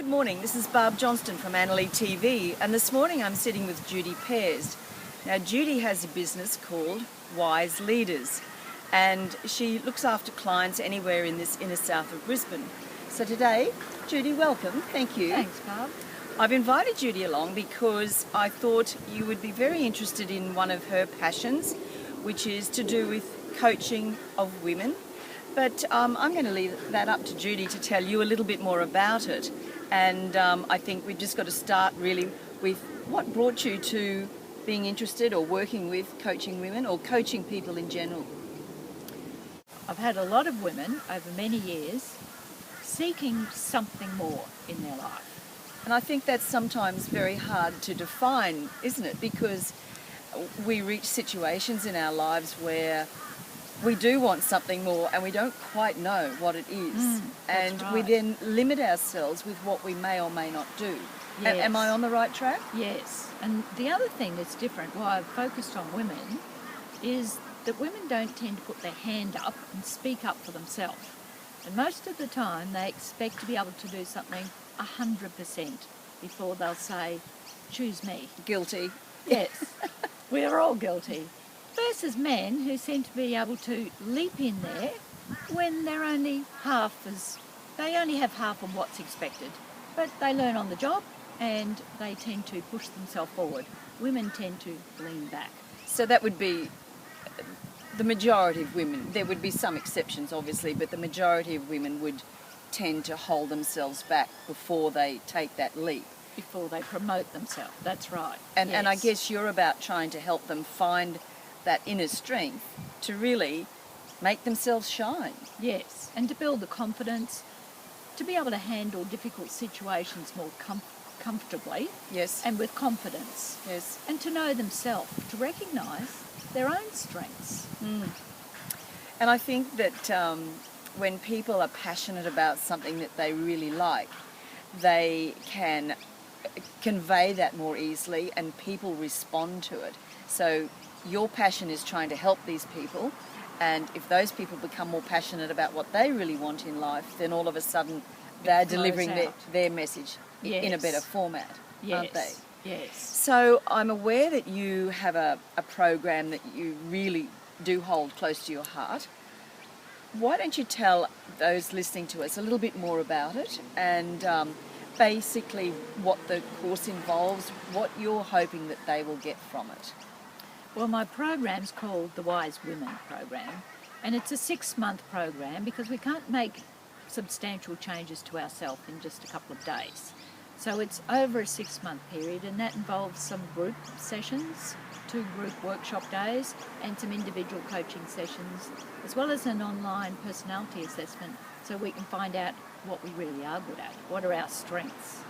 Good morning, this is Barb Johnston from AnnerleyTV, and this morning I'm sitting with Judi Pears. Now Judi has a business called Wise Leaders, and she looks after clients anywhere in this inner south of Brisbane. So today, Judi, welcome, thank you. Thanks, Barb. I've invited Judi along because I thought you would be very interested in one of her passions, which is to do with coaching of women. But I'm going to leave that up to Judi to tell you a little bit more about it. And I think we've just got to start really with what brought you to being interested or working with coaching women or coaching people in general. I've had a lot of women over many years seeking something more in their life. And I think that's sometimes very hard to define, isn't it? Because we reach situations in our lives where we do want something more and we don't quite know what it is. And right. we then limit ourselves with what we may or may not do. Yes. Am I on the right track? Yes. And the other thing that's different, why I've focused on women, is that women don't tend to put their hand up and speak up for themselves. And most of the time they expect to be able to do something 100% before they'll say, choose me. Guilty. Yes, we're all guilty. Versus men who seem to be able to leap in there when they only have half of what's expected. But they learn on the job and they tend to push themselves forward. Women tend to lean back. So that would be the majority of women. There would be some exceptions, obviously, but the majority of women would tend to hold themselves back before they take that leap. Before they promote themselves, that's right. And yes. I guess you're about trying to help them find that inner strength to really make themselves shine. Yes, and to build the confidence, to be able to handle difficult situations more comfortably. Yes. And with confidence. Yes. And to know themselves, to recognise their own strengths. And I think that when people are passionate about something that they really like, they can convey that more easily and people respond to it. So your passion is trying to help these people, and if those people become more passionate about what they really want in life, then all of a sudden they're delivering their message in a better format, aren't they? Yes. So I'm aware that you have a program that you really do hold close to your heart. Why don't you tell those listening to us a little bit more about it and basically what the course involves, what you're hoping that they will get from it? Well, my program's called the Wise Women Program, and it's a 6-month program because we can't make substantial changes to ourselves in just a couple of days. So it's over a 6-month period, and that involves some group sessions, 2 group workshop days, and some individual coaching sessions, as well as an online personality assessment, so we can find out what we really are good at, what are our strengths.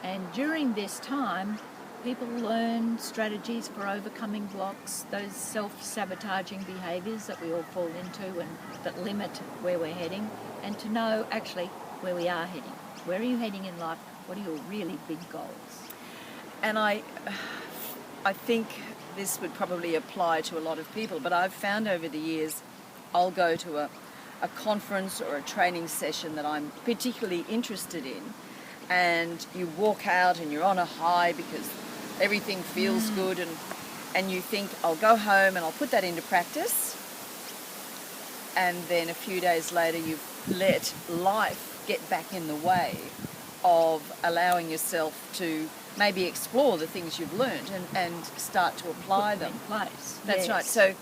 And during this time, people learn strategies for overcoming blocks, those self-sabotaging behaviours that we all fall into and that limit where we're heading, and to know actually where we are heading. Where are you heading in life? What are your really big goals? And I think this would probably apply to a lot of people, but I've found over the years I'll go to a conference or a training session that I'm particularly interested in, and you walk out and you're on a high because everything feels good, and you think, I'll go home and I'll put that into practice, and then a few days later you've let life get back in the way of allowing yourself to maybe explore the things you've learned and start to apply them. In place. That's right. So,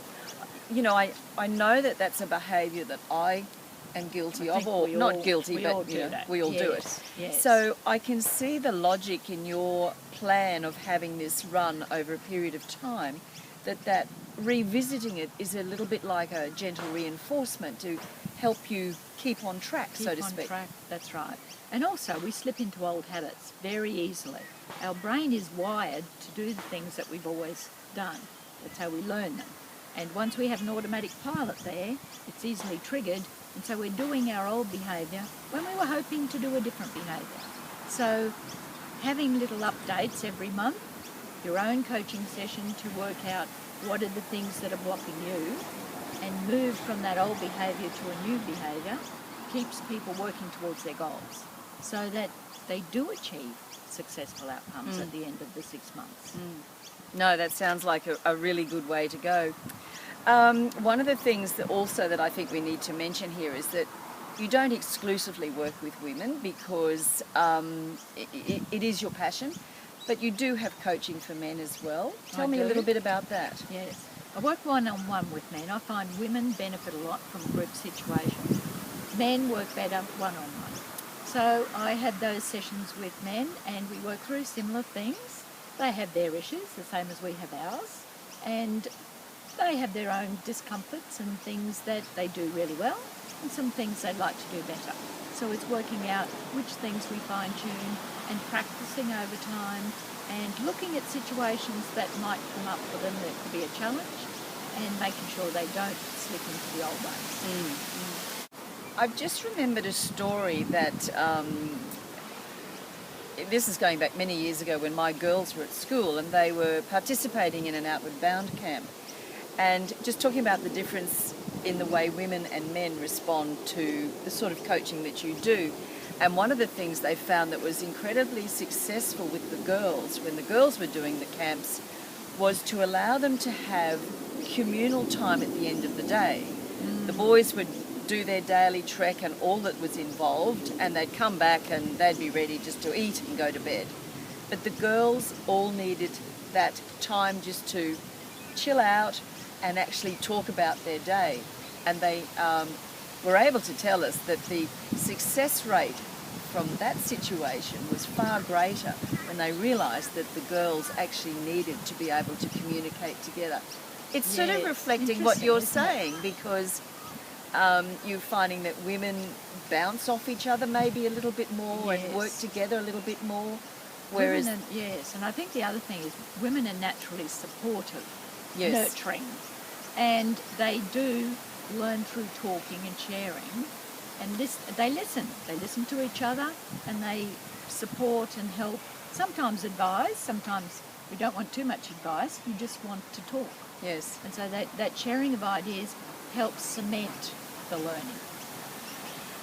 you know, I know that that's a behaviour that I am guilty of, or not guilty, but you know, we all do it. Yes. So I can see the logic in your plan of having this run over a period of time, that revisiting it is a little bit like a gentle reinforcement to help you keep on track, so to speak. Keep on track, that's right. And also we slip into old habits very easily. Our brain is wired to do the things that we've always done. That's how we learn them. And once we have an automatic pilot there, it's easily triggered, and so we're doing our old behaviour when we were hoping to do a different behaviour. So having little updates every month, your own coaching session to work out what are the things that are blocking you and move from that old behaviour to a new behaviour keeps people working towards their goals. so that they do achieve successful outcomes at the end of the 6 months. No, that sounds like a really good way to go. One of the things that I think we need to mention here is that you don't exclusively work with women because it is your passion, but you do have coaching for men as well. Tell me a little bit about that. Yes. I work one-on-one with men. I find women benefit a lot from group situations. Men work better one-on-one. So I have those sessions with men and we work through similar things. They have their issues, the same as we have ours, and they have their own discomforts and things that they do really well and some things they'd like to do better. So it's working out which things we fine-tune and practicing over time and looking at situations that might come up for them that could be a challenge and making sure they don't slip into the old ways. I've just remembered a story that this is going back many years ago when my girls were at school and they were participating in an Outward Bound camp, and just talking about the difference in the way women and men respond to the sort of coaching that you do. And one of the things they found that was incredibly successful with the girls when the girls were doing the camps was to allow them to have communal time at the end of the day. The boys would do their daily trek and all that was involved, and they'd come back and they'd be ready just to eat and go to bed. But the girls all needed that time just to chill out and actually talk about their day. And they were able to tell us that the success rate from that situation was far greater when they realised that the girls actually needed to be able to communicate together. It's sort of reflecting what you're saying, because you're finding that women bounce off each other maybe a little bit more and work together a little bit more. Whereas yes, and I think the other thing is women are naturally supportive, nurturing, and they do learn through talking and sharing, and they listen to each other, and they support and help, sometimes advise, sometimes we don't want too much advice, we just want to talk. Yes. And so that sharing of ideas helps cement the learning.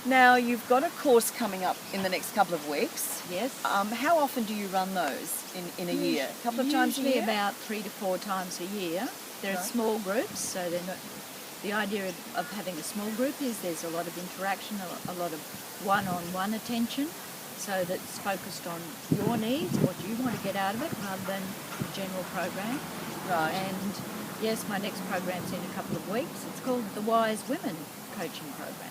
Now, you've got a course coming up in the next couple of weeks. Yes. How often do you run those in a year? A couple of times a year? Usually about 3 to 4 times a year. They're small groups, so they're not. The idea of having a small group is there's a lot of interaction, a lot of one-on-one attention, so that's focused on your needs, what you want to get out of it, rather than the general program. Right. And yes, my next program's in a couple of weeks. It's called the Wise Women Coaching Program.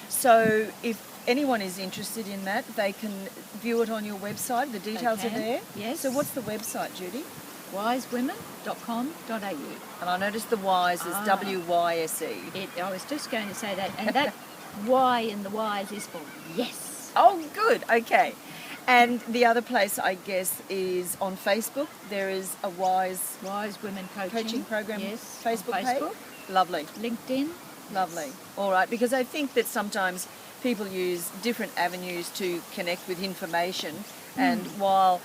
So if anyone is interested in that, they can view it on your website. The details are there. Yes. So what's the website, Judy? wisewomen.com.au. And I noticed the Wise is W-Y-S-E. I was just going to say that, and that Y in the Wise is for yes. Oh, good. Okay. And the other place, I guess, is on Facebook. There is a Wise Women Coaching Program Facebook page. Lovely. LinkedIn. Lovely. All right, because I think that sometimes people use different avenues to connect with information, and while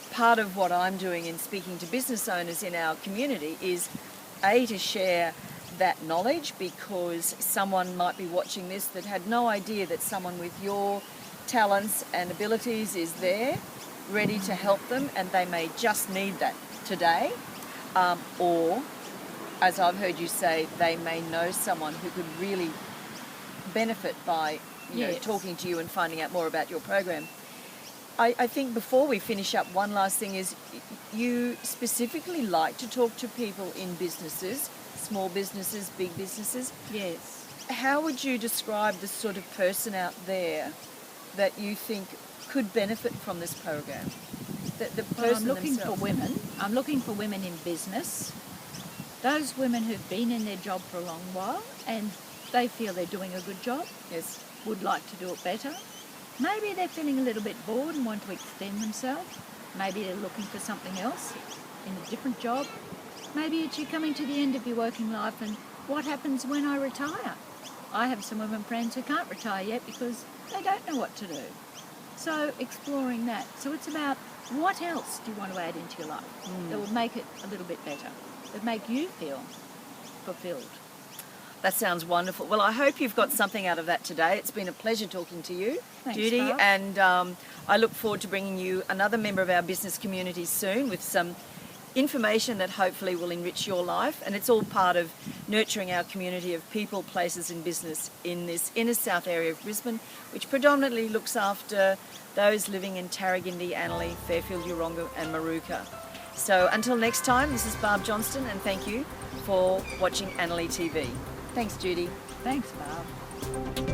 part of what I'm doing in speaking to business owners in our community is to share that knowledge, because someone might be watching this that had no idea that someone with your talents and abilities is there ready to help them, and they may just need that today, or as I've heard you say, they may know someone who could really benefit by talking to you and finding out more about your program. I think before we finish up, one last thing is you specifically like to talk to people in businesses, small businesses, big businesses. Yes. How would you describe the sort of person out there that you think could benefit from this program? The person I'm looking themselves. for women. I'm looking for women in business. Those women who've been in their job for a long while and they feel they're doing a good job. Yes. Would like to do it better. Maybe they're feeling a little bit bored and want to extend themselves. Maybe they're looking for something else in a different job. Maybe it's you coming to the end of your working life and what happens when I retire? I have some women friends who can't retire yet because they don't know what to do. So exploring that. So it's about what else do you want to add into your life that will make it a little bit better, that make you feel fulfilled. That sounds wonderful. Well, I hope you've got something out of that today. It's been a pleasure talking to you, Thanks, Judi, Barb. and I look forward to bringing you another member of our business community soon with some information that hopefully will enrich your life. And it's all part of nurturing our community of people, places and business in this inner south area of Brisbane, which predominantly looks after those living in Tarragindi, Annerley, Fairfield, Yeronga and Maruka. So until next time, this is Barb Johnston, and thank you for watching AnnerleyTV. Thanks, Judi. Thanks, Barb.